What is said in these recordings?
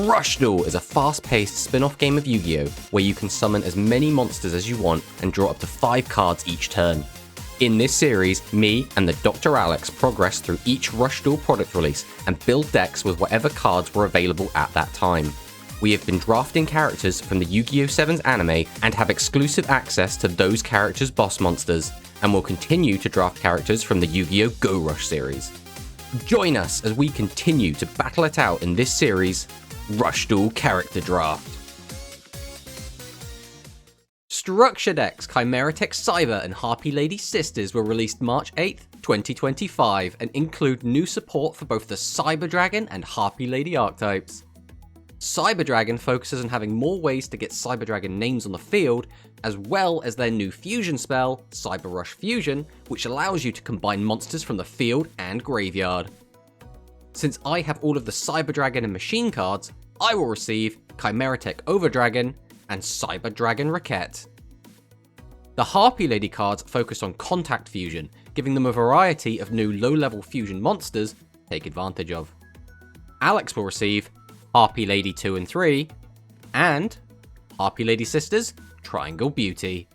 Rush Duel is a fast-paced spin-off game of Yu-Gi-Oh! Where you can summon as many monsters as you want and draw up to 5 cards each turn. In this series, me and the TheDrAlex progress through each Rush Duel product release and build decks with whatever cards were available at that time. We have been drafting characters from the Yu-Gi-Oh! 7's anime and have exclusive access to those characters' boss monsters, and will continue to draft characters from the Yu-Gi-Oh! Go Rush series. Join us as we continue to battle it out in this series, Rush Duel Character Draft. Structure decks Chimera Tech Cyber and Harpy Lady Sisters were released March 8th, 2025, and include new support for both the Cyber Dragon and Harpy Lady archetypes. Cyber Dragon focuses on having more ways to get Cyber Dragon names on the field, as well as their new fusion spell, Cyber Rush Fusion, which allows you to combine monsters from the field and graveyard. Since I have all of the Cyber Dragon and Machine cards, I will receive Chimera Tech Overdragon and Cyber Dragon Raquette. The Harpy Lady cards focus on Contact Fusion, giving them a variety of new low-level fusion monsters to take advantage of. Alex will receive Harpy Lady 2 and 3, and Harpy Lady Sisters Triangle Beauty.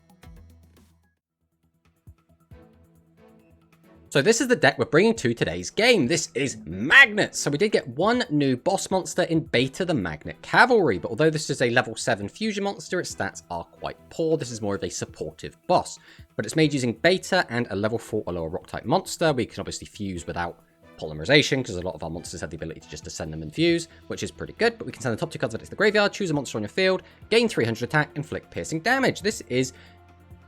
So this is the deck we're bringing to today's game. This is Magnets. So we did get one new boss monster in beta, the Magnet Cavalry, but although this is a level 7 fusion monster, its stats are quite poor. This is more of a supportive boss, but it's made using beta and a level 4 or lower rock type monster. We can obviously fuse without polymerization because a lot of our monsters have the ability to just descend them and fuse, which is pretty good, but we can send the top 2 cards of it to the graveyard, choose a monster on your field, gain 300 attack, inflict piercing damage. This is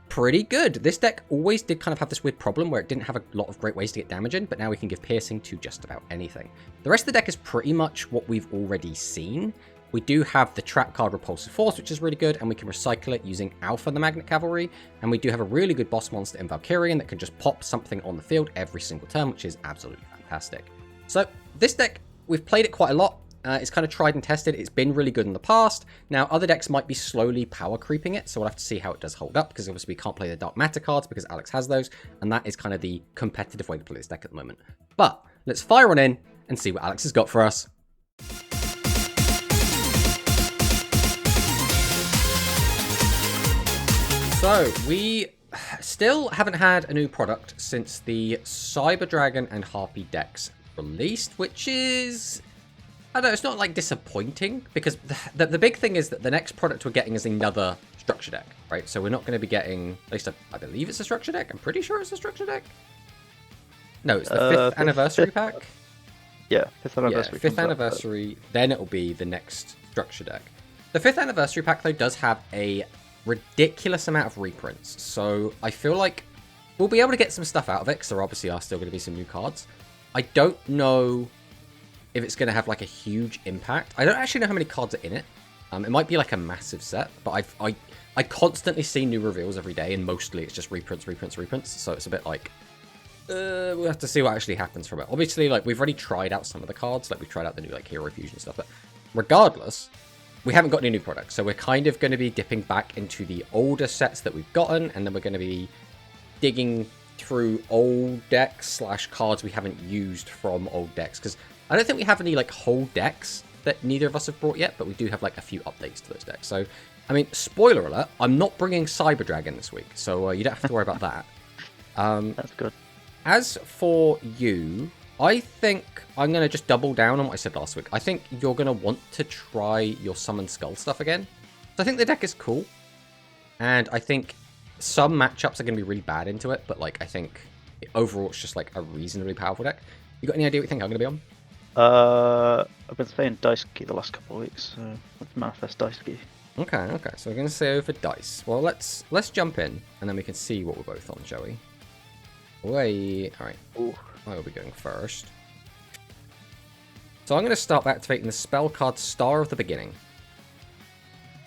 pretty good. This deck always did kind of have this weird problem where it didn't have a lot of great ways to get damage in, but now we can give piercing to just about anything. The rest of the deck is pretty much what we've already seen. We do have the trap card Repulsive Force, which is really good, and we can recycle it using Alpha the Magnet Cavalry, and we do have a really good boss monster in Valkyrian that can just pop something on the field every single turn, which is absolutely fantastic. So this deck, we've played it quite a lot. It's kind of tried and tested. It's been really good in the past. Now, other decks might be slowly power creeping it, so we'll have to see how it does hold up, because obviously we can't play the Dark Matter cards because Alex has those, and that is kind of the competitive way to play this deck at the moment. But let's fire on in and see what Alex has got for us. So, we still haven't had a new product since the Cyber Dragon and Harpy decks released, which is, I don't know, it's not like disappointing, because the big thing is that the next product we're getting is another structure deck, right? So we're not going to be getting, at least I believe it's a structure deck. I'm pretty sure it's a structure deck. No, it's the 5th anniversary pack. Yeah, 5th anniversary. Yeah, 5th anniversary, then it'll be the next structure deck. The 5th anniversary pack, though, does have a ridiculous amount of reprints, so I feel like we'll be able to get some stuff out of it, because there obviously are still going to be some new cards. I don't know if it's going to have like a huge impact. I don't actually know how many cards are in it. It might be like a massive set, but I constantly see new reveals every day, and mostly it's just reprints. So it's a bit like, we'll have to see what actually happens from it. Obviously, like, we've already tried out some of the cards, like we've tried out the new like Hero Fusion stuff, but regardless, we haven't got any new products. So we're kind of going to be dipping back into the older sets that we've gotten, and then we're going to be digging through old decks / cards we haven't used from old decks, because I don't think we have any like whole decks that neither of us have brought yet, but we do have like a few updates to those decks. So, I mean, spoiler alert, I'm not bringing Cyber Dragon this week, so you don't have to worry about that. That's good. As for you, I think I'm going to just double down on what I said last week. I think you're going to want to try your Summon Skull stuff again. So I think the deck is cool, and I think some matchups are going to be really bad into it, but like I think overall it's just like a reasonably powerful deck. You got any idea what you think I'm going to be on? I've been playing Daisuke the last couple of weeks, so let's manifest Daisuke. Okay, so we're going to say over dice. Well, let's jump in, and then we can see what we're both on, shall we? Wait, alright. I will be going first. So I'm going to start by activating the spell card Star of the Beginning.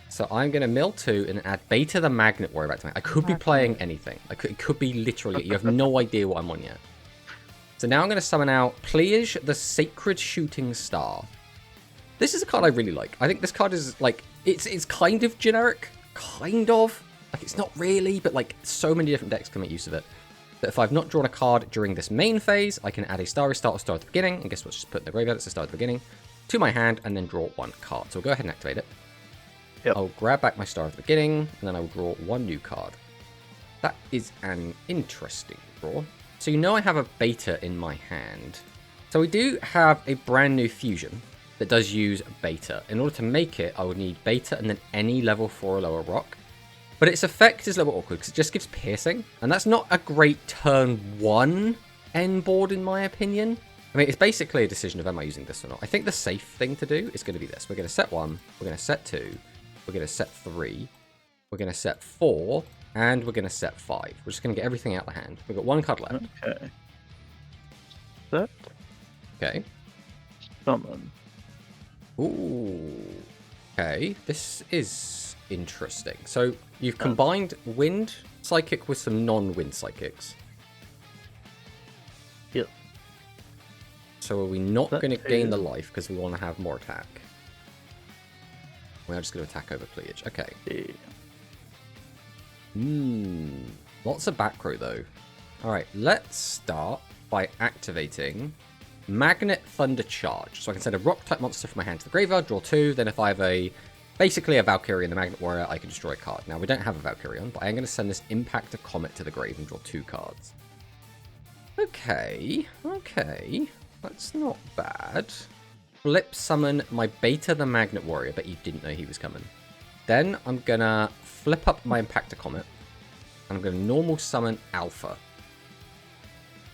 So I'm going to mill 2 and add Beta the Magnet Warrior back to me. I could be playing anything. It could be literally, you have no idea what I'm on yet. So now I'm going to summon out Pliege the Sacred Shooting Star. This is a card I really like. I think this card is like, it's kind of generic. Kind of. Like, it's not really, but like so many different decks can make use of it. That if I've not drawn a card during this main phase, I can add a Starry Star or Star at the beginning. And guess what? Just put in the graveyard. It's a Star at the beginning. to my hand and then draw 1 card. So we'll go ahead and activate it. Yep. I'll grab back my star at the beginning, and then I will draw 1 new card. That is an interesting draw. So you know I have a beta in my hand. So we do have a brand new fusion that does use beta. In order to make it, I would need beta and then any level 4 or lower rock. But its effect is a little awkward because it just gives piercing. And that's not a great turn 1 end board in my opinion. I mean, it's basically a decision of am I using this or not. I think the safe thing to do is going to be this. We're going to set 1, we're going to set 2, we're going to set 3, we're going to set 4, and we're going to set 5. We're just going to get everything out of the hand. We've got 1 card left. Okay. Set. Okay. Summon. Ooh. Okay, this is interesting. So you've combined wind psychic with some non-wind psychics. Yep. So are we not going to gain the life because we want to have more attack? We are just going to attack over Pleiage. Okay. Lots of back row though. Alright, let's start by activating Magnet Thunder Charge. So I can send a rock type monster from my hand to the graveyard, draw 2, then if I have basically a Valkyrie and the Magnet Warrior, I can destroy a card. Now we don't have a Valkyrie on, but I am going to send this Impact of Comet to the grave and draw 2 cards. Okay, that's not bad. Flip summon my beta the Magnet Warrior, but you didn't know he was coming. Then I'm going to flip up my Impact of Comet, and I'm going to normal summon Alpha.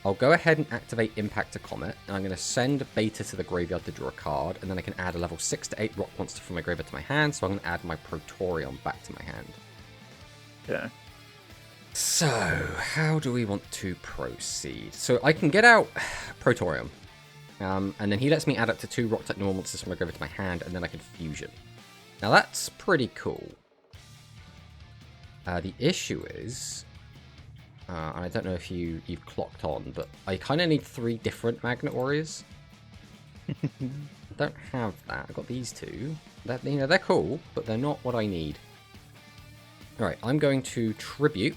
I'll go ahead and activate Impact of Comet, and I'm going to send Beta to the graveyard to draw a card, and then I can add a level 6 to 8 rock monster from my graveyard to my hand, so I'm going to add my Protorion back to my hand. Yeah. So, how do we want to proceed? So I can get out Protorion, and then he lets me add up to 2 rock type normal monsters from my graveyard to my hand, and then I can fusion. Now that's pretty cool. The issue is, I don't know if you've clocked on, but I kind of need 3 different Magnet Warriors. I don't have that. I've got these 2. They're cool, but they're not what I need. Alright, I'm going to Tribute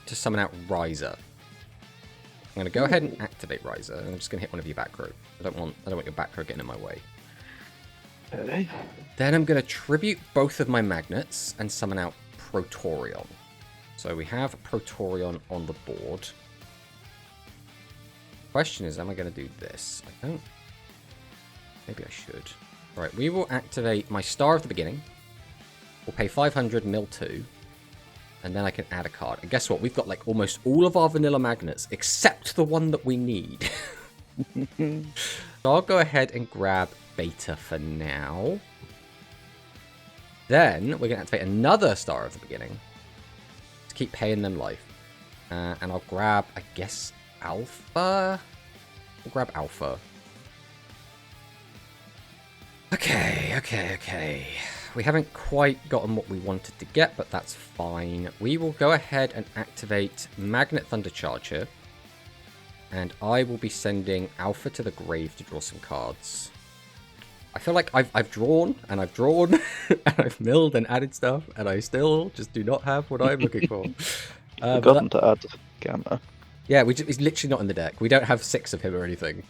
to summon out Riser. I'm going to go ahead and activate Riser, and I'm just going to hit one of your back row. I don't want your back row getting in my way. Okay. Then I'm going to Tribute both of my Magnets and summon out Protorion. So we have Protorion on the board. Question is, am I going to do this? I don't... Maybe I should. Alright, we will activate my Star of the Beginning. We'll pay 500, mill 2. And then I can add a card. And guess what? We've got like almost all of our vanilla magnets, except the one that we need. So I'll go ahead and grab Beta for now. Then we're going to activate another Star of the Beginning. To keep paying them life. And I'll grab, I guess, Alpha? We'll grab Alpha. Okay. We haven't quite gotten what we wanted to get, but that's fine. We will go ahead and activate Magnet Thunder Charge here. And I will be sending Alpha to the grave to draw some cards. I feel like I've drawn, and and I've milled and added stuff, and I still just do not have what I'm looking for. Forgotten to add Gamma. Yeah, he's literally not in the deck. We don't have 6 of him or anything.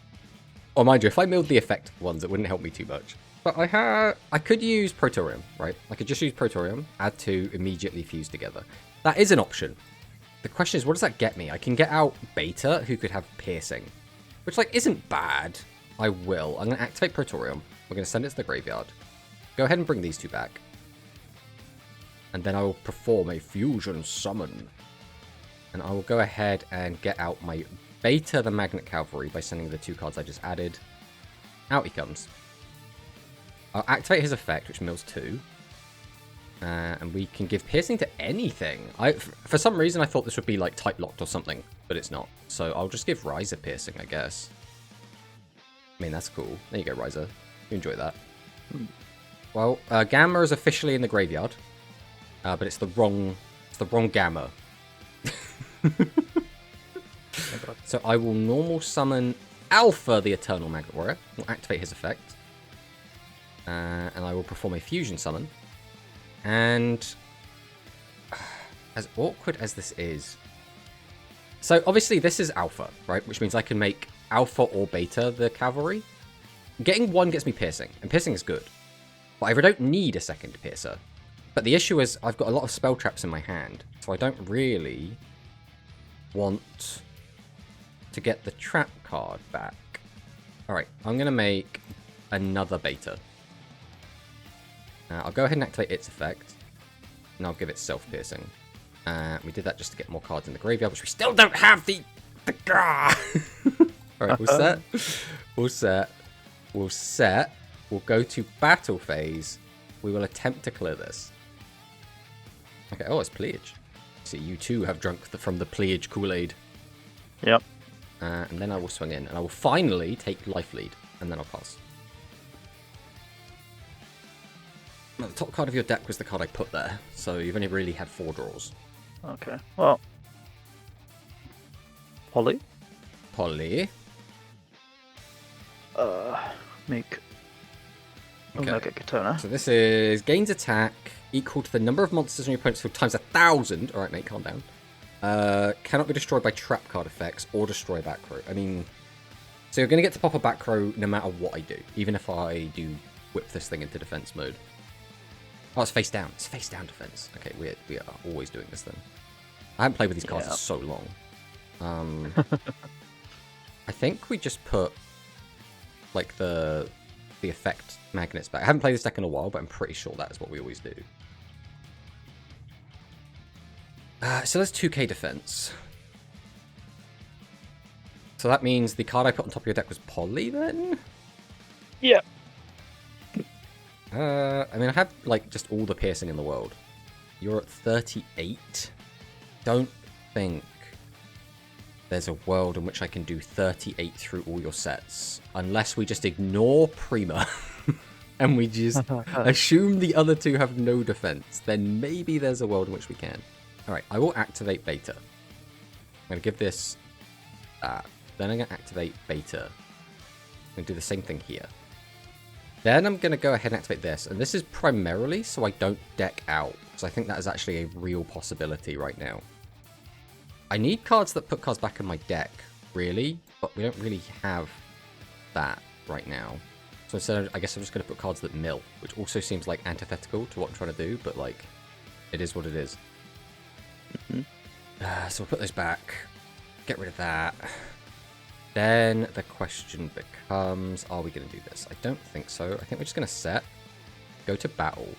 Or mind you, if I milled the effect ones, it wouldn't help me too much. But I could use Protorium, right? I could just use Protorium, add 2, immediately fuse together. That is an option. The question is, what does that get me? I can get out Beta, who could have Piercing, which, like, isn't bad. I will. I'm going to activate Protorium. We're going to send it to the graveyard. Go ahead and bring these 2 back. And then I will perform a Fusion Summon. And I will go ahead and get out my Beta, the Magnet Cavalry, by sending the 2 cards I just added. Out he comes. I'll activate his effect, which mills 2. And we can give Piercing to anything. For some reason, I thought this would be like type locked or something, but it's not. So I'll just give Riser Piercing, I guess. I mean, that's cool. There you go, Riser. You enjoy that. Well, Gamma is officially in the graveyard, but it's the wrong Gamma. So I will normal summon Alpha, the Eternal Magnet Warrior. We'll activate his effect. And I will perform a fusion summon. And as awkward as this is... So obviously this is Alpha, right? Which means I can make Alpha or Beta the cavalry. getting one gets me piercing, and piercing is good. But I don't need a second piercer. But the issue is I've got a lot of spell traps in my hand, so I don't really want to get the trap card back. Alright, I'm going to make another beta. I'll go ahead and activate its effect, and I'll give it self-piercing. We did that just to get more cards in the graveyard, which we still don't have the... Alright, we'll set. We'll set. We'll set. We'll go to battle phase. We will attempt to clear this. Okay, oh, it's Pledge. See, you too have drunk from the Pledge Kool-Aid. Yep. And then I will swing in, and I will finally take life lead, and then I'll pass. Now, the top card of your deck was the card I put there, so you've only really had 4 draws. Okay, well. Polly? Polly. Make Okay. Omega Katana. So this is gains attack equal to the number of monsters on your opponent's field times 1,000. Alright, mate, calm down. Cannot be destroyed by trap card effects or destroy back row. I mean, so you're going to get to pop a back row no matter what I do, even if I do whip this thing into defense mode. Oh, it's face down. It's face down defense. Okay, we are always doing this then. I haven't played with these cards for so long. I think we just put like the effect magnets back. I haven't played this deck in a while, but I'm pretty sure that is what we always do. So there's 2k defense. So that means the card I put on top of your deck was Polly then? Yeah. I mean, I have like just all the piercing in the world. You're at 38. Don't think there's a world in which I can do 38 through all your sets. Unless we just ignore Prima and we just assume the other two have no defense. Then maybe there's a world in which we can. Alright, I will activate Beta. I'm going to give this that. Then I'm going to activate Beta. I'm going to do the same thing here. Then I'm going to go ahead and activate this. And this is primarily so I don't deck out. Because I think that is actually a real possibility right now. I need cards that put cards back in my deck, really, but we don't really have that right now. So instead, I guess I'm just going to put cards that mill, which also seems like antithetical to what I'm trying to do, but like, it is what it is. So we'll put those back, get rid of that. Then the question becomes, are we going to do this? I don't think so. I think we're just going to set, go to battle.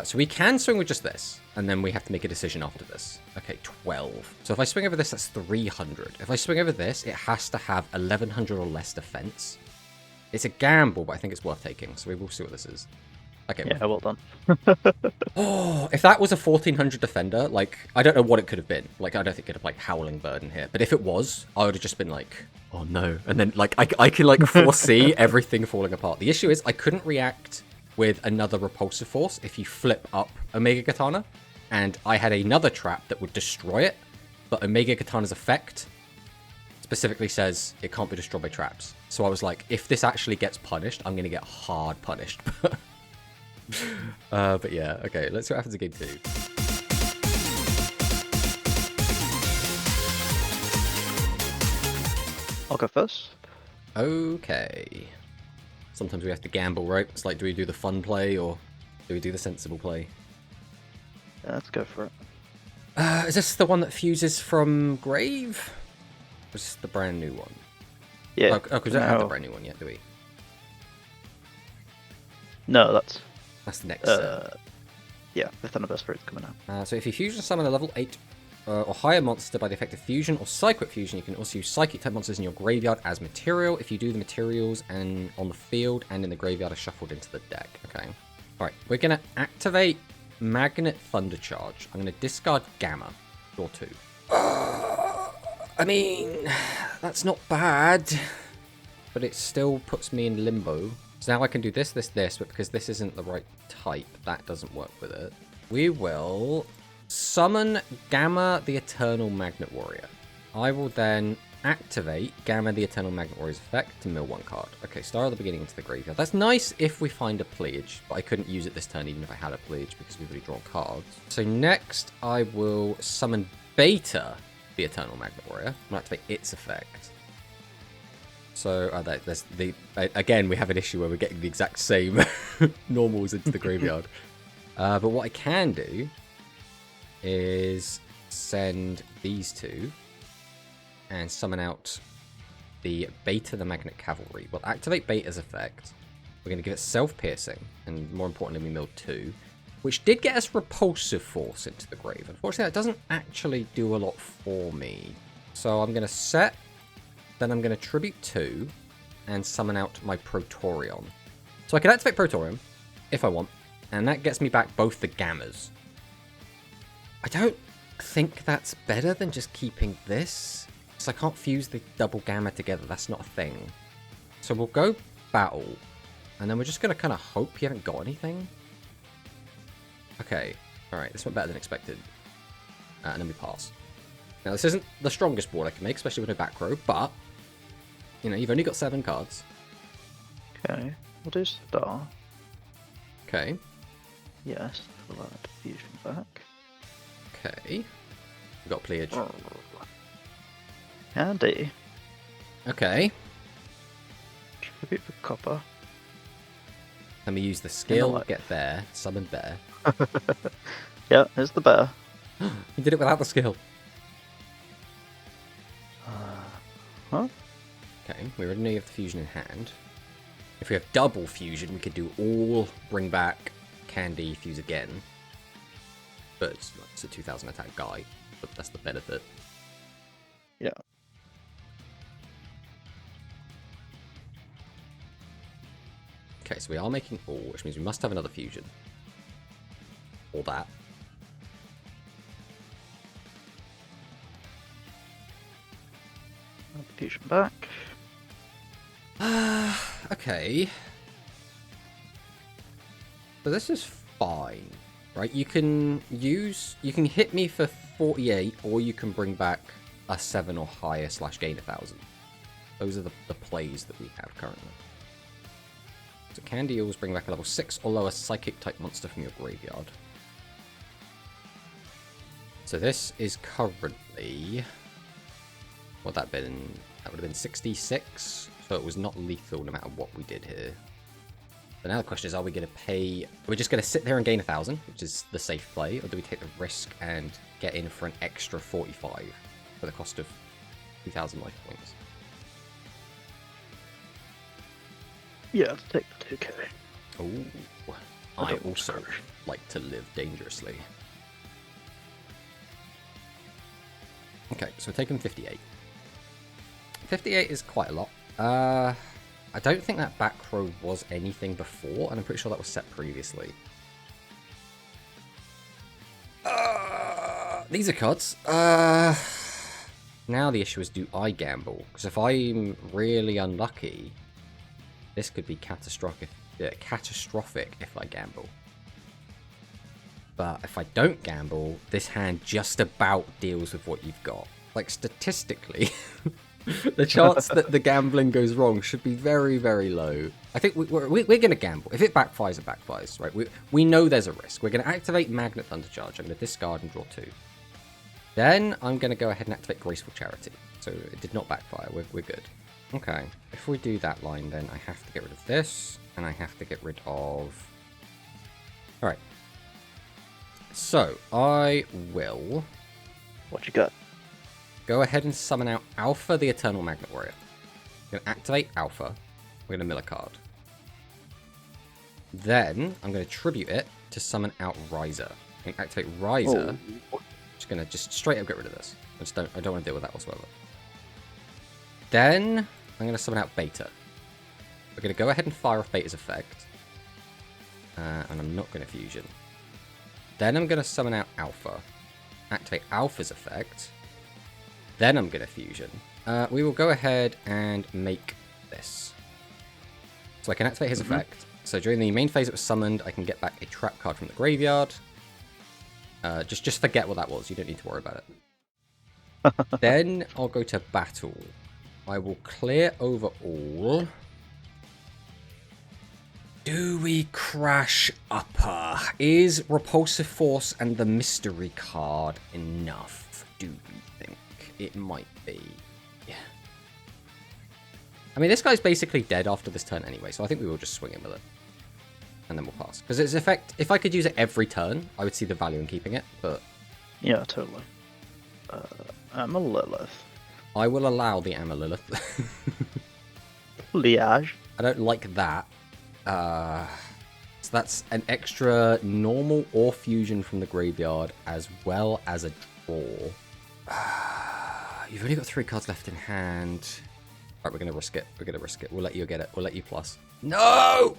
So we can swing with just this, and then we have to make a decision after this. Okay, 12. So if I swing over this, that's 300. If I swing over this, it has to have 1100 or less defense. It's a gamble, but I think it's worth taking, so we will see what this is. Okay. Yeah, well done. Oh, if that was a 1400 defender, like, I don't know what it could have been. Like, I don't think it could have, like, Howling Burden here. But if it was, I would have just been like, oh no. And then, like, I can, like, foresee everything falling apart. The issue is I couldn't react with another repulsive force if you flip up Omega Katana, and I had another trap that would destroy it, but Omega Katana's effect specifically says it can't be destroyed by traps. So I was like, if this actually gets punished, I'm going to get hard punished. But yeah, okay, let's see what happens in game 2. I'll go first. Okay. Sometimes we have to gamble, right? It's like, do we do the fun play or do we do the sensible play? Yeah, let's go for it. Is this the one that fuses from Grave? Or is this the brand new one? Yeah. Oh, because we don't have the brand new one yet, do we? No, that's the next set. Yeah, the Thunderbird Spirit's coming out. So if you fusion summon a level 8 or higher monster by the effect of fusion or psychic fusion, you can also use psychic type monsters in your graveyard as material. If you do, the materials and on the field and in the graveyard are shuffled into the deck. Okay. Alright, we're going to activate Magnet Thunder Charge. I'm going to discard Gamma. Draw 2. I mean, that's not bad, but it still puts me in limbo. So now I can do this, this, this, but because this isn't the right type, that doesn't work with it. We will summon Gamma the Eternal Magnet Warrior. I will then activate Gamma the Eternal Magnet Warrior's effect to mill 1 card. Okay, Star at the beginning into the graveyard. That's nice if we find a Pledge, but I couldn't use it this turn even if I had a Pledge because we've already drawn cards. So next I will summon Beta the Eternal Magnet Warrior. I'm going to activate its effect. So there's again, we have an issue where we're getting the exact same normals into the graveyard. But what I can do is send these two and summon out the Beta the Magnet Cavalry. We'll activate Beta's effect. We're going to give it self-piercing, and more importantly, we milled 2, which did get us Repulsive Force into the grave. Unfortunately, that doesn't actually do a lot for me. So I'm going to set, then I'm going to tribute 2, and summon out my Praetorian. So I can activate Praetorian, if I want, and that gets me back both the Gammas. I don't think that's better than just keeping this, because I can't fuse the double Gamma together, that's not a thing. So we'll go Battle, and then we're just going to kind of hope you haven't got anything. Okay, alright, this went better than expected. And then we pass. Now, this isn't the strongest board I can make, especially with no back row, but, you know, you've only got 7 cards. Okay, we'll do Star. Okay. Yes, for that fusion back. Okay. We've got Pleiade. Andy. Okay. Tribute for copper. Let me use the skill, what? get there, summon bear. Yeah, here's the bear. You did it without the skill. Huh? Okay, we already have the fusion in hand. If we have double fusion, we could do all, bring back, candy, fuse again. But it's a 2000 attack guy, but that's the benefit. Yeah. Okay, so we are making all, which means we must have another fusion. Or that. Fusion back. Okay. So this is fine, right? You can hit me for 48, or you can bring back a 7 or higher / gain 1,000. Those are the plays that we have currently. So Candy always bring back a level 6 or lower psychic type monster from your graveyard. So this is currently, what that been? That would have been 66. So it was not lethal no matter what we did here. So now the question is, are we going to pay? Are we just going to sit there and gain 1,000, which is the safe play, or do we take the risk and get in for an extra 45 for the cost of 2,000 life points? Yeah, let's take the 2k. Oh, I also like to live dangerously. Okay, so we're taking 58. 58 is quite a lot. I don't think that back row was anything before, and I'm pretty sure that was set previously. These are cards. Now the issue is, do I gamble? Because if I'm really unlucky, this could be catastrophic if I gamble. But if I don't gamble, this hand just about deals with what you've got. Like, statistically, the chance that the gambling goes wrong should be very, very low. I think we're going to gamble. If it backfires, it backfires, right? We know there's a risk. We're going to activate Magnet Thundercharge. I'm going to discard and draw 2. Then I'm going to go ahead and activate Graceful Charity. So it did not backfire. We're good. Okay. If we do that line, then I have to get rid of this, and I have to get rid of... Alright. So, I will... What you got? Go ahead and summon out Alpha, the Eternal Magnet Warrior. I'm going to activate Alpha. We're going to mill a card. Then, I'm going to tribute it to summon out Riser. I'm going to activate Riser. Oh. Just going to straight up get rid of this. I don't want to deal with that whatsoever. Then, I'm going to summon out Beta. We're going to go ahead and fire off Beta's effect. And I'm not going to fusion. Then I'm going to summon out Alpha. Activate Alpha's effect. Then I'm going to fusion. We will go ahead and make this. So I can activate his effect. So during the main phase it was summoned, I can get back a trap card from the graveyard. Just forget what that was. You don't need to worry about it. Then I'll go to battle. I will clear over all. Do we crash upper? Is Repulsive Force and the mystery card enough? Do we think it might be? Yeah. I mean, this guy's basically dead after this turn anyway, so I think we will just swing him with it. And then we'll pass. Because its effect, if I could use it every turn, I would see the value in keeping it, but... Yeah, totally. Amalilith. I will allow the Amalilith. Liage. I don't like that. So that's an extra normal or fusion from the graveyard, as well as a draw. You've only got 3 cards left in hand. Alright, we're going to risk it. We're going to risk it. We'll let you get it. We'll let you plus. No!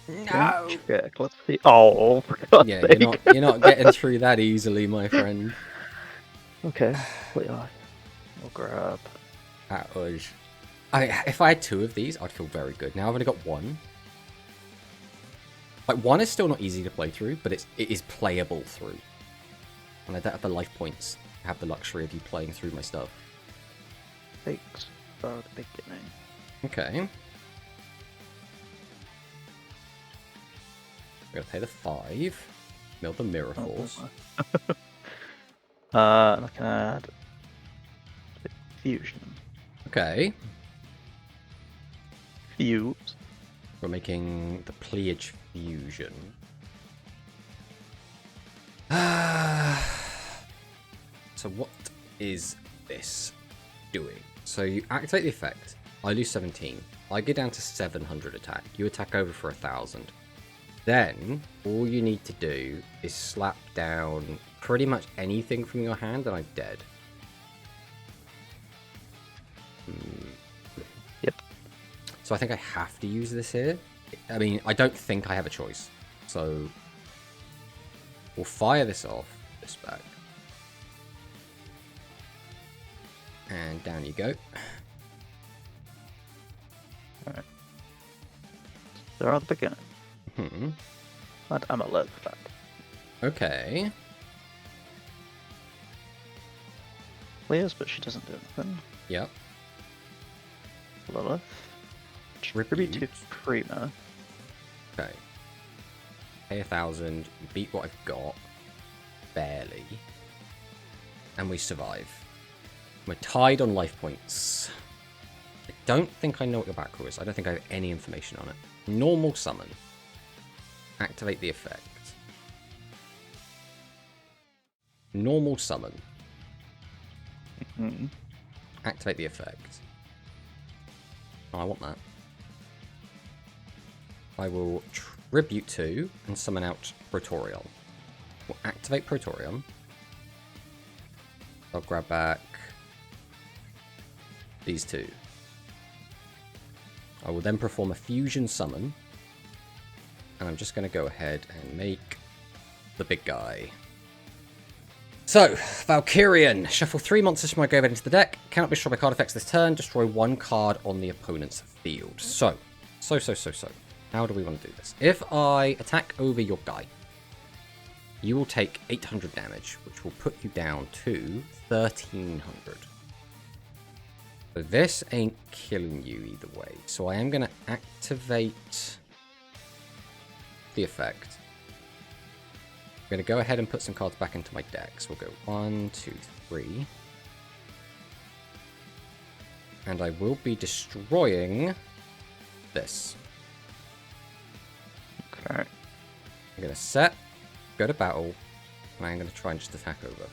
No! Yeah, let's see. Oh, for God's Yeah, sake. you're not getting through that easily, my friend. Okay, Liage. We'll grab. Ouch. If I had 2 of these, I'd feel very good. Now I've only got 1. Like, 1 is still not easy to play through, but it is playable through. And I don't have the life points to have the luxury of you playing through my stuff. Thanks for the beginning. Okay. We're going to pay the 5. Mill the Miracles. I can add fusion. Okay. Fuse. We're making the Pleiage Fusion. So what is this doing? So you activate the effect. I lose 17. I get down to 700 attack. You attack over for 1,000. Then all you need to do is slap down pretty much anything from your hand and I'm dead. Yep. So I think I have to use this here. I mean, I don't think I have a choice. So we'll fire this off, this back. And down you go. Alright. They're at the beginning. And Amalilith back. Okay. Clears, but she doesn't do anything. Yep. Lilith. Tribute to Prima. Okay. Pay 1,000. Beat what I've got. Barely. And we survive. We're tied on life points. I don't think I know what your back row is. I don't think I have any information on it. Normal summon. Activate the effect. Normal summon. Activate the effect. Oh, I want that. I will tribute to and summon out Praetorion. We'll activate Praetorion. I'll grab back these 2. I will then perform a fusion summon. And I'm just going to go ahead and make the big guy. So, Valkyrian. Shuffle 3 monsters from my graveyard into the deck. Cannot destroy my card effects this turn. Destroy 1 card on the opponent's field. So. How do we want to do this? If I attack over your guy, you will take 800 damage, which will put you down to 1,300. So this ain't killing you either way. So I am going to activate the effect. I'm going to go ahead and put some cards back into my deck. So we'll go 1, 2, 3. And I will be destroying this. Okay. I'm going to set, go to battle, and I'm going to try and just attack over.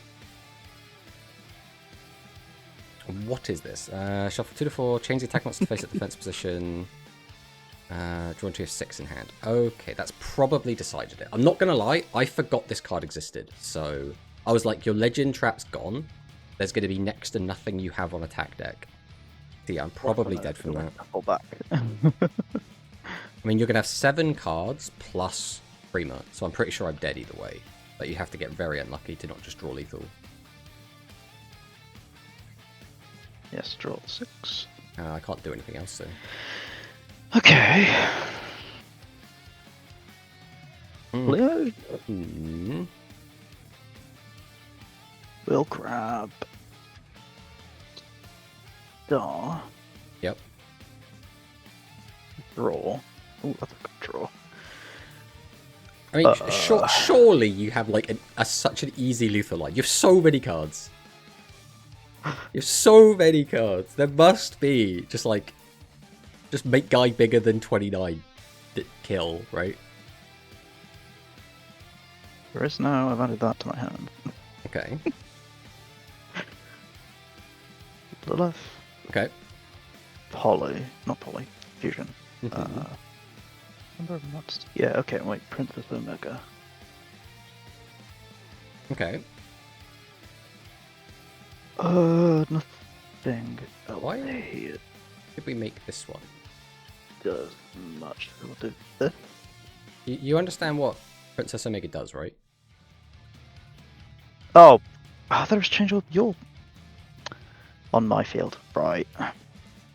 What is this? Shuffle 2 to 4, change the attack monster to face at defense position. Draw into 6 in hand. Okay, that's probably decided it. I'm not going to lie, I forgot this card existed. So I was like, your legend trap's gone. There's going to be next to nothing you have on attack deck. So yeah, I'm probably dead from that. Pull back. I mean, you're going to have 7 cards plus Prima, so I'm pretty sure I'm dead either way. But you have to get very unlucky to not just draw lethal. Yes, draw 6. I can't do anything else, so... Okay. Hmm. Leo. Hmm. We'll grab... Star. Yep. Draw. Ooh, that's a good draw. I mean, surely you have like such an easy lethal line. You have so many cards. You have so many cards. There must be just like Just make guy bigger than 29. Kill, right? There is now. I've added that to my hand. Okay. Lilith. Okay. Not Polly. Fusion. Number of monsters. Yeah. Okay. Wait. Princess Omega. Okay. Nothing. Why It did we make this one? does much. We'll do this. You understand what Princess Omega does, right? Oh, there's change your on my field, right?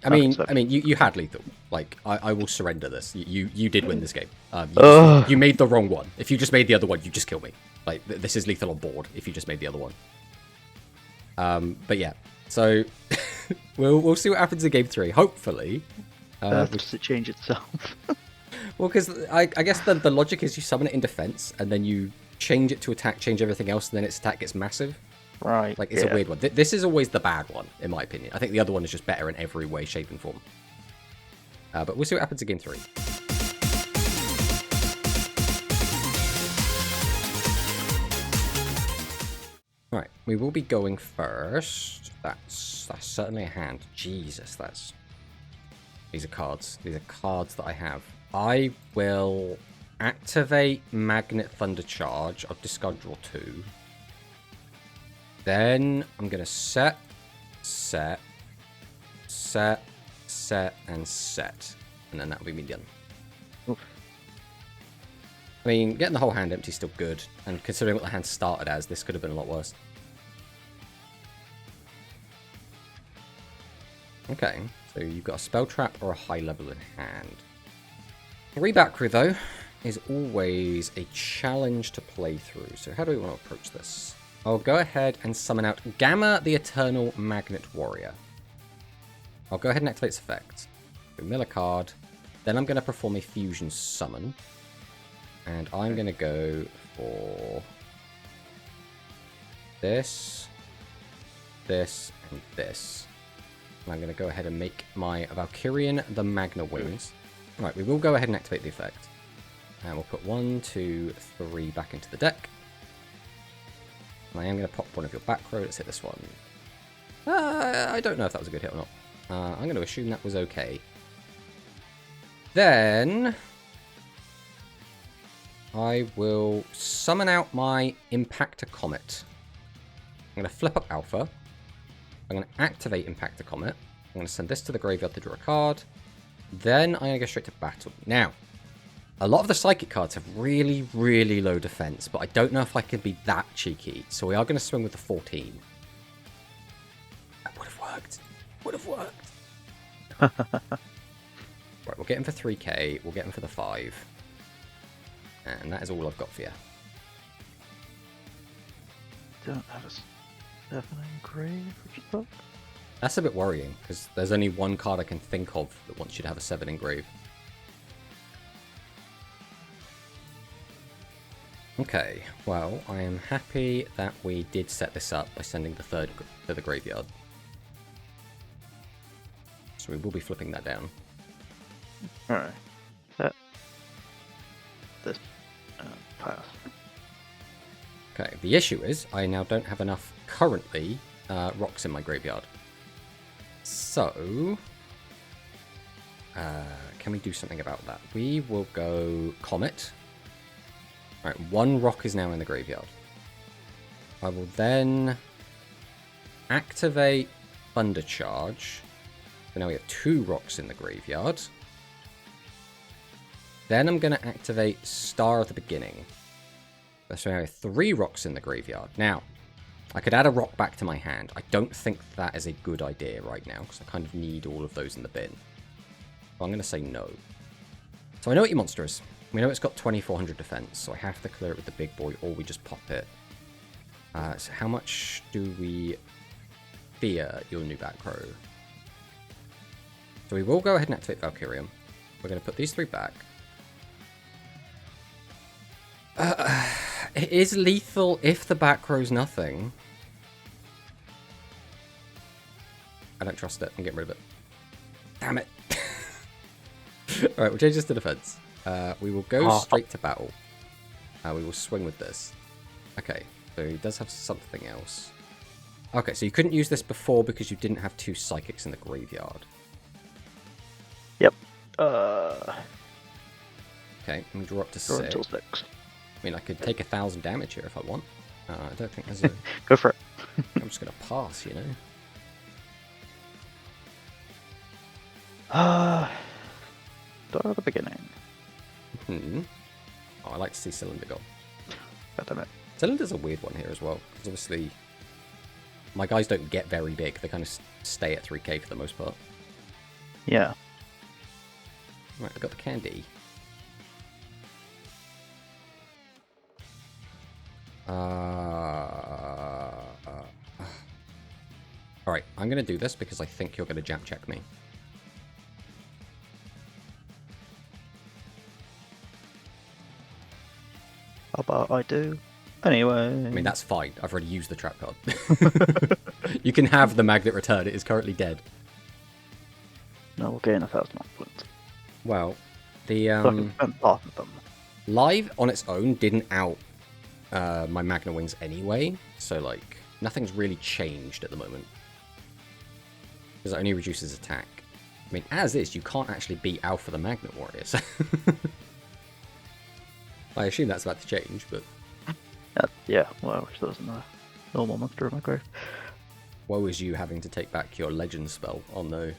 I mean, you had lethal. Like, I will surrender this. You did win this game. You made the wrong one. If you just made the other one, you just kill me. Like, this is lethal on board. If you just made the other one. But yeah, so we'll see what happens in game 3. Hopefully, does it change itself? Well, because I guess the logic is you summon it in defense, and then you change it to attack, change everything else, and then its attack gets massive. Right. Like, it's a weird one. This is always the bad one, in my opinion. I think the other one is just better in every way, shape, and form. But we'll see what happens in game 3. Alright, we will be going first. That's certainly a hand. Jesus, these are cards. These are cards that I have. I will activate Magnet Thunder Charge. I'll discard draw 2. Then I'm going to set, and set. And then that'll be me done. Oof. I mean, getting the whole hand empty is still good. And considering what the hand started as, this could have been a lot worse. Okay, so you've got a spell trap or a high level in hand. Rebackru, though, is always a challenge to play through. So how do we want to approach this? I'll go ahead and summon out Gamma, the Eternal Magnet Warrior. I'll go ahead and activate its effect. Mill a card. Then I'm going to perform a fusion summon. And I'm going to go for this, and this. And I'm going to go ahead and make my Valkyrian the Magna Wings. Right, we will go ahead and activate the effect. And we'll put 1, 2, 3 back into the deck. And I am going to pop one of your back row. Let's hit this one. I don't know if that was a good hit or not. I'm going to assume that was okay. Then I will summon out my Impactor Comet. I'm going to flip up Alpha. I'm going to activate Impactor Comet. I'm going to send this to the graveyard to draw a card. Then I'm going to go straight to battle. Now, a lot of the Psychic cards have really, really low defense, but I don't know if I can be that cheeky. So we are going to swing with the 14. That would have worked. Would have worked. Right, we'll get him for 3k. We'll get him for the 5. And that is all I've got for you. Don't have a 7 engrave, which book? That's a bit worrying, because there's only one card I can think of that wants you to have a 7 engrave. Okay, well, I am happy that we did set this up by sending the 3rd to the graveyard. So we will be flipping that down. Alright. Set. This. Pass. Okay, the issue is I now don't have enough currently rocks in my graveyard. So, can we do something about that? We will go Comet. Right, 1 rock is now in the graveyard. I will then activate Thunder Charge. So now we have 2 rocks in the graveyard. Then I'm going to activate Star of the Beginning. So now I have 3 rocks in the graveyard. Now, I could add a rock back to my hand. I don't think that is a good idea right now, because I kind of need all of those in the bin. So I'm going to say no. So I know what your monster is. We know it's got 2400 defense, so I have to clear it with the big boy, or we just pop it. So how much do we fear your new back row? So we will go ahead and activate Valkyrium. We're going to put these 3 back. It is lethal if the back row's nothing. I don't trust it. I'm getting rid of it. Damn it. Alright, we'll change this to defense. We will go Oh. straight to battle. We will swing with this. Okay, so he does have something else. Okay, so you couldn't use this before because you didn't have 2 psychics in the graveyard. Yep. Okay, and we draw up to Draw 6. until 6. I mean, I could take 1,000 damage here if I want. I don't think there's a... Go for it. I'm just going to pass, you know? Start at the beginning. Oh, I like to see Cylinder go. God damn it. Cylinder's a weird one here as well, because obviously my guys don't get very big. They kind of stay at 3k for the most part. Yeah. Right, I got the candy. Alright, I'm going to do this because I think you're going to jump check me. How about I do? Anyway. I mean, that's fine. I've already used the trap card. You can have the magnet return. It is currently dead. No, we'll gain 1,000 points. Well, the So I can spend half of them. live on its own didn't out my Magna Wings anyway. So, like, nothing's really changed at the moment. Because it only reduces attack. I mean, as is, you can't actually beat Alpha the Magnet Warriors. I assume that's about to change, but... Yeah, well, I wish there wasn't a normal monster in my grave. woe is you having to take back your legend spell. Oh no.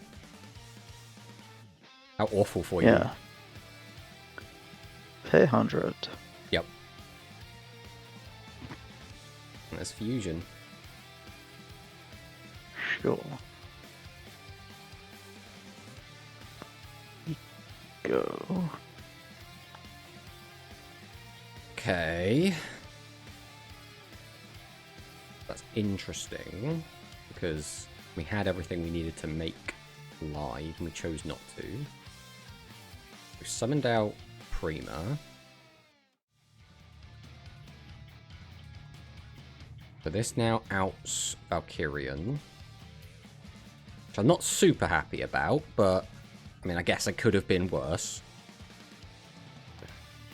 How awful for you. Yeah. Pay 100. Yep. And there's fusion. Sure. Go. Okay. That's interesting, because we had everything we needed to make live, and we chose not to. We summoned out Prima. So this now outs Valkyrian, which I'm not super happy about, but, I mean, I guess it could have been worse.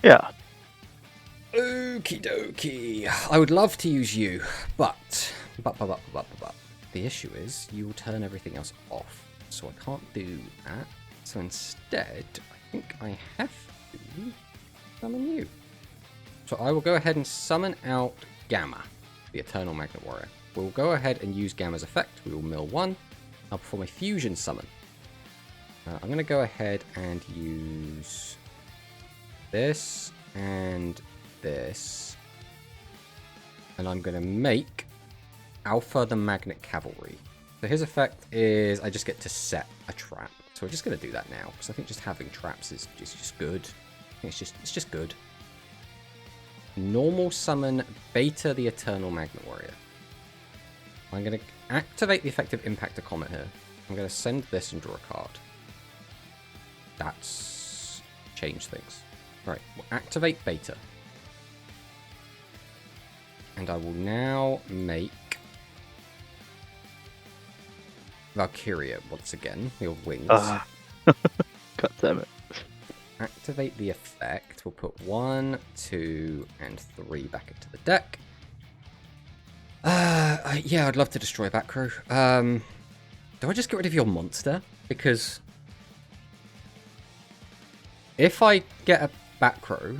Yeah. Okie dokie. I would love to use you, but the issue is you will turn everything else off, so I can't do that. So instead, I think I have to summon you. So I will go ahead and summon out Gamma, the Eternal Magnet Warrior. We'll go ahead and use Gamma's effect. We will mill 1. I'll perform a fusion summon. I'm going to go ahead and use this and this, and I'm going to make Alpha the Magnet Cavalry. So his effect is I just get to set a trap. So we're just going to do that now, because I think just having traps is just good. I think it's just good. Normal summon Beta the Eternal Magnet Warrior. I'm going to activate the effective Impact of Comet here. I'm going to send this and draw a card. That's changed things. Right, we'll activate Beta. And I will now make Valkyria once again, your wings. God damn it. Activate the effect. We'll put 1, 2, and 3 back into the deck. Yeah, I'd love to destroy back row. Do I just get rid of your monster? Because if I get a back row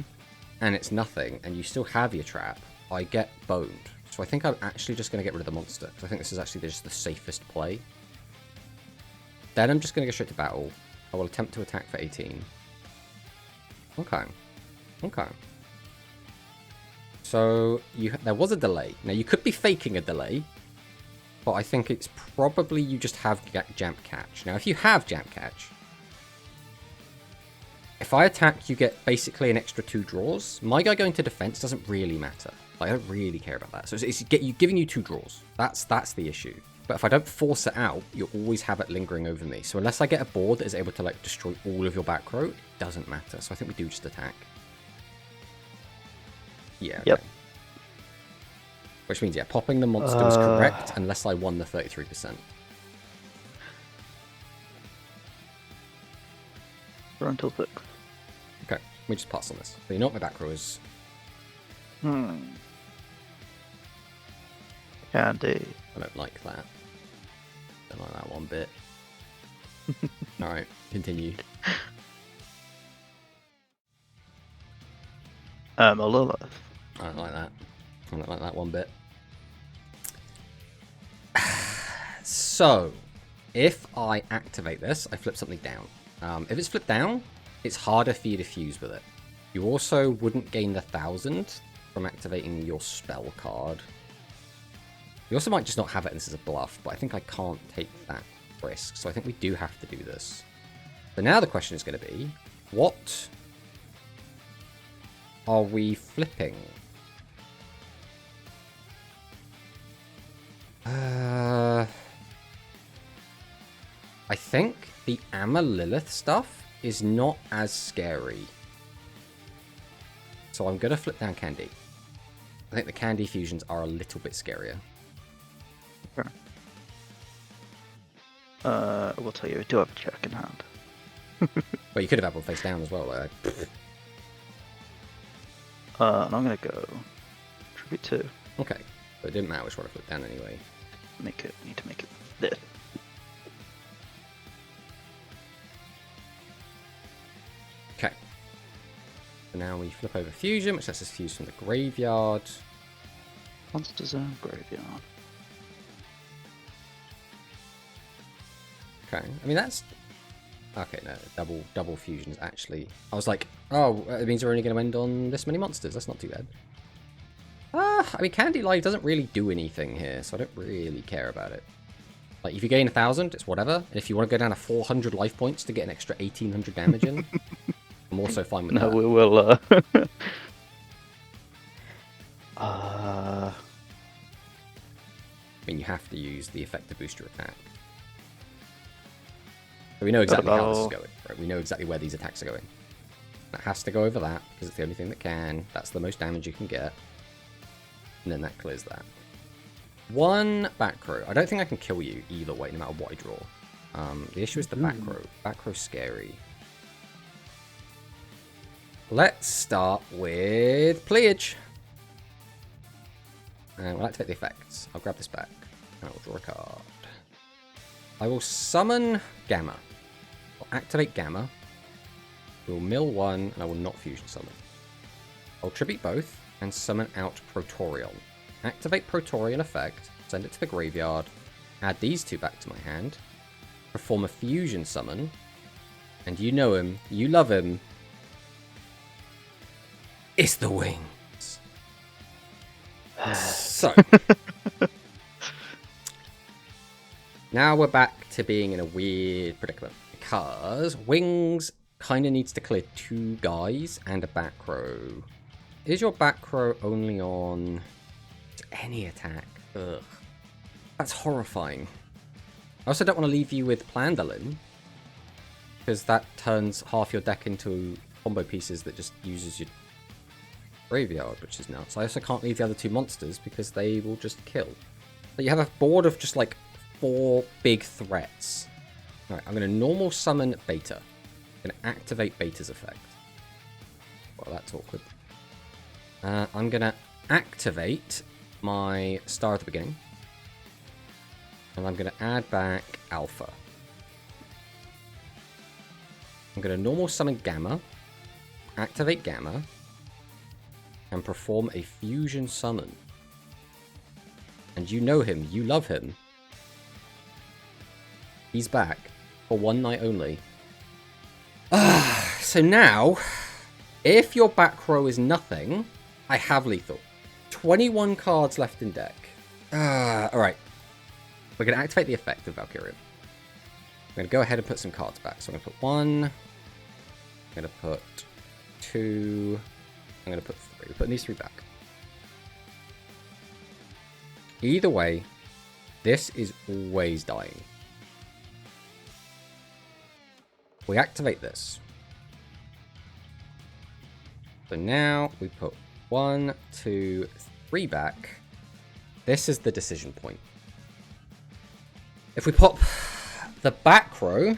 and it's nothing, and you still have your trap, I get boned. So I think I'm actually just going to get rid of the monster, because I think this is actually just the safest play. Then I'm just going to go straight to battle. I will attempt to attack for 18. Okay. Okay. So there was a delay. Now you could be faking a delay, but I think it's probably you just have Jamp Catch. Now if you have Jamp Catch, if I attack, you get basically an extra 2 draws. My guy going to defense doesn't really matter. Like, I don't really care about that. So it's giving you 2 draws. That's the issue. But if I don't force it out, you'll always have it lingering over me. So unless I get a board that is able to like destroy all of your back row, it doesn't matter. So I think we do just attack. Yeah. Okay. Yep. Which means, yeah, popping the monster was correct unless I won the 33%. Or until 6. Okay, we just pass on this. So you know what my back row is? Candy. I don't like that. Don't like that one bit. Alright, continue. A Lilith. I don't like that. I don't like that one bit. So, if I activate this, I flip something down. If it's flipped down, it's harder for you to fuse with it. You also wouldn't gain the 1,000 from activating your spell card. You also might just not have it and this is a bluff, but I think I can't take that risk, so I think we do have to do this. So now the question is going to be, what are we flipping? I think the Amalilith stuff is not as scary. So I'm going to flip down Candy. I think the Candy fusions are a little bit scarier. Sure. I will tell you, I do have a check in hand. Well, you could have had one face down as well, though. And I'm going to go Tribute 2. Okay, but it didn't matter which one I flipped down anyway. Need to make it this. Okay. So now we flip over Fusion, which lets us fuse from the graveyard. Monster Zone Graveyard. Okay, I mean that's... Okay, no, double fusions actually. I was like, oh, it means we're only going to end on this many monsters. That's not too bad. I mean, Candy Life doesn't really do anything here, so I don't really care about it. Like, if you gain 1,000, it's whatever. And if you want to go down to 400 life points to get an extra 1,800 damage in, I'm also fine with that. No, we will, I mean, you have to use the effect to boost your attack. So we know exactly how this is going, right? We know exactly where these attacks are going. That has to go over that, because it's the only thing that can. That's the most damage you can get. And then that clears that. One back row. I don't think I can kill you either way, no matter what I draw. The issue is the back row. Back row's scary. Let's start with Pleiage. And we'll activate the effects. I'll grab this back. And I will draw a card. I will summon Gamma. I'll activate Gamma. We'll mill one, and I will not fusion summon. I'll tribute both, and summon out Protorion. Activate Protorion effect, send it to the graveyard, add these two back to my hand, perform a fusion summon, and you know him, you love him. It's the Wings. So, now we're back to being in a weird predicament, because Wings kind of needs to clear 2 guys and a back row. Is your back row only on any attack? Ugh. That's horrifying. I also don't want to leave you with Plandalin, because that turns half your deck into combo pieces that just uses your graveyard, which is nuts. I also can't leave the other 2 monsters because they will just kill. But you have a board of just like 4 big threats. Alright, I'm going to normal summon Beta. I'm going to activate Beta's effect. Well, that's awkward. I'm going to activate my star at the beginning. And I'm going to add back Alpha. I'm going to normal summon Gamma. Activate Gamma. And perform a fusion summon. And you know him. You love him. He's back. For one night only. So now, if your back row is nothing... I have lethal. 21 cards left in deck. Alright. We're going to activate the effect of Valkyrian. I'm going to go ahead and put some cards back. So I'm going to put 1. I'm going to put 2. I'm going to put 3. We're putting these 3 back. Either way, this is always dying. We activate this. So now we put 1, 2, 3 back. This is the decision point. If we pop the back row,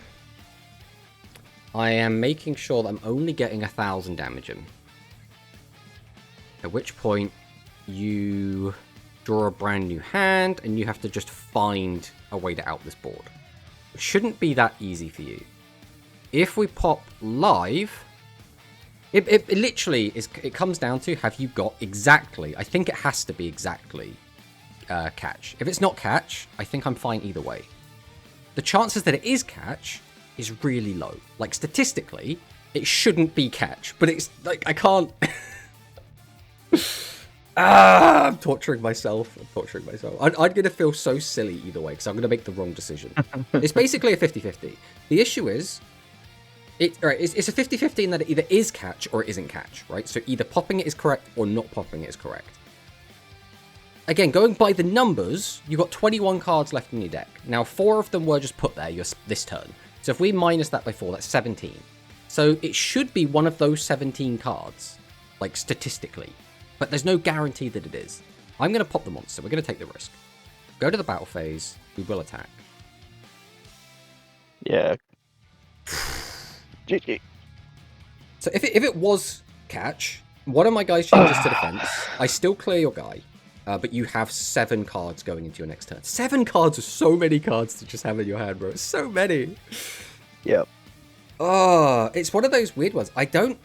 I am making sure that I'm only getting 1,000 damage in. At which point, you draw a brand new hand, and you have to just find a way to out this board. It shouldn't be that easy for you. If we pop live, it literally is. It comes down to, have you got exactly? I think it has to be exactly catch. If it's not catch, I think I'm fine either way. The chances that it is catch is really low. Like, statistically, it shouldn't be catch, but it's like, I can't. I'm torturing myself. I'm going to feel so silly either way, because I'm going to make the wrong decision. It's basically a 50-50. The issue is, it's a 50-50 in that it either is catch or it isn't catch, right? So either popping it is correct or not popping it is correct. Again, going by the numbers, you've got 21 cards left in your deck. Now, 4 of them were just put there this turn. So if we minus that by 4, that's 17. So it should be one of those 17 cards, like, statistically. But there's no guarantee that it is. I'm going to pop the monster. We're going to take the risk. Go to the battle phase. We will attack. Yeah. GG. So if it was catch, one of my guys changes to defense. I still clear your guy. But you have 7 cards going into your next turn. 7 cards are so many cards to just have in your hand, bro. It's so many. Yep. Oh, it's one of those weird ones. I don't...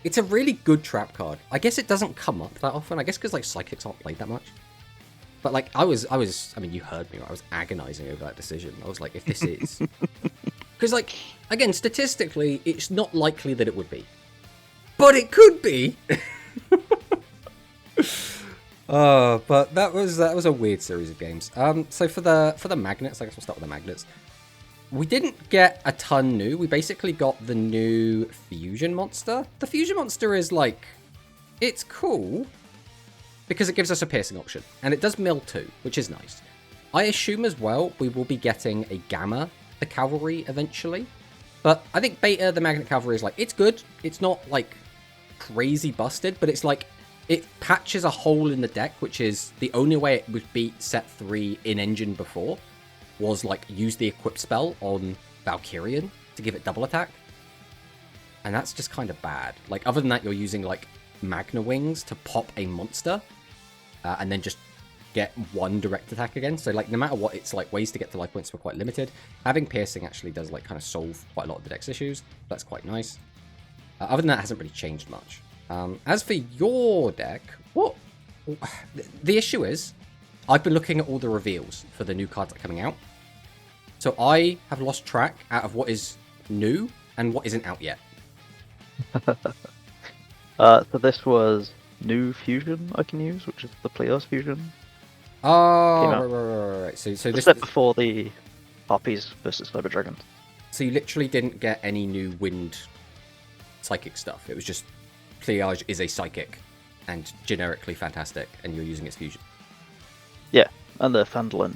It's a really good trap card. I guess it doesn't come up that often. I guess because, like, Psychics aren't played that much. But, like, I mean, you heard me, right? I was agonizing over that decision. I was like, if this is... Because, like, again, statistically, it's not likely that it would be. But it could be! But that was a weird series of games. So for the magnets, I guess we'll start with the magnets. We didn't get a ton new. We basically got the new fusion monster. The fusion monster is like, it's cool because it gives us a piercing option, and it does mill too, which is nice. I assume as well we will be getting a gamma, the cavalry, eventually. But I think beta, the magnet cavalry, is like, it's good. It's not like crazy busted, but it's like, it patches a hole in the deck, which is the only way it would beat set 3 in engine before, was like use the equip spell on Valkyrian to give it double attack. And that's just kind of bad. Like, other than that, you're using like Magna Wings to pop a monster and then just get 1 direct attack again. So like, no matter what, it's like ways to get to life points were quite limited. Having piercing actually does like kind of solve quite a lot of the deck's issues. That's quite nice. Other than that, it hasn't really changed much. As for your deck, what the issue is, I've been looking at all the reveals for the new cards that are coming out. So I have lost track out of what is new and what isn't out yet. So this was new fusion I can use, which is the Players fusion. Oh, right. So this step before the Harpies versus Cyber Dragons. So you literally didn't get any new wind psychic stuff. It was just Pliage is a psychic and generically fantastic, and you're using its fusion. Yeah, and the Phandalin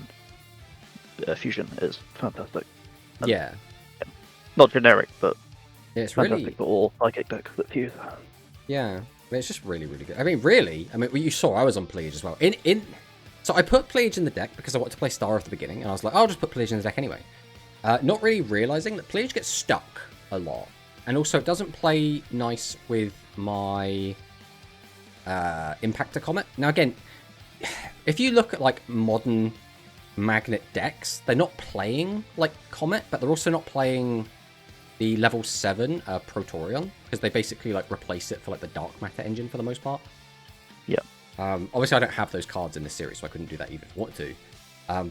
fusion is fantastic. And, yeah. Not generic, but yeah, it's fantastic really for all psychic decks that fuse. Yeah, I mean, it's just really, really good. I mean, you saw I was on Pliage as well. So I put Pliage in the deck because I wanted to play Star at the beginning, and I was like, I'll just put Pliage in the deck anyway. Not really realizing that Pliage gets stuck a lot. And also, it doesn't play nice with my Impactor Comet. Now, again, if you look at, like, modern Magnet decks, they're not playing, like, Comet, but they're also not playing the level 7 Protorion, because they basically, like, replace it for, like, the Dark Matter engine for the most part. Yeah. Obviously, I don't have those cards in this series, so I couldn't do that even if I wanted to.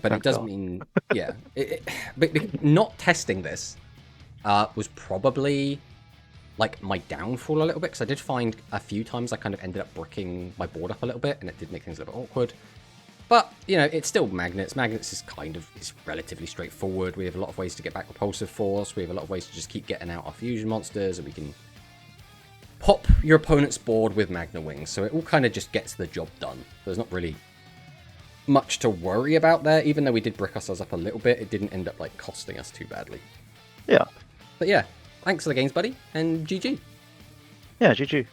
But it does mean, yeah. But not testing this was probably like my downfall a little bit, because I did find a few times I kind of ended up bricking my board up a little bit, and it did make things a little bit awkward. But, you know, it's still Magnets. Magnets is it's relatively straightforward. We have a lot of ways to get back Repulsive Force. We have a lot of ways to just keep getting out our fusion monsters, and we can pop your opponent's board with Magna Wings. So it all kind of just gets the job done. There's not really much to worry about there. Even though we did brick ourselves up a little bit, it didn't end up, like, costing us too badly. Yeah. But yeah, thanks for the games, buddy, and GG. Yeah, GG.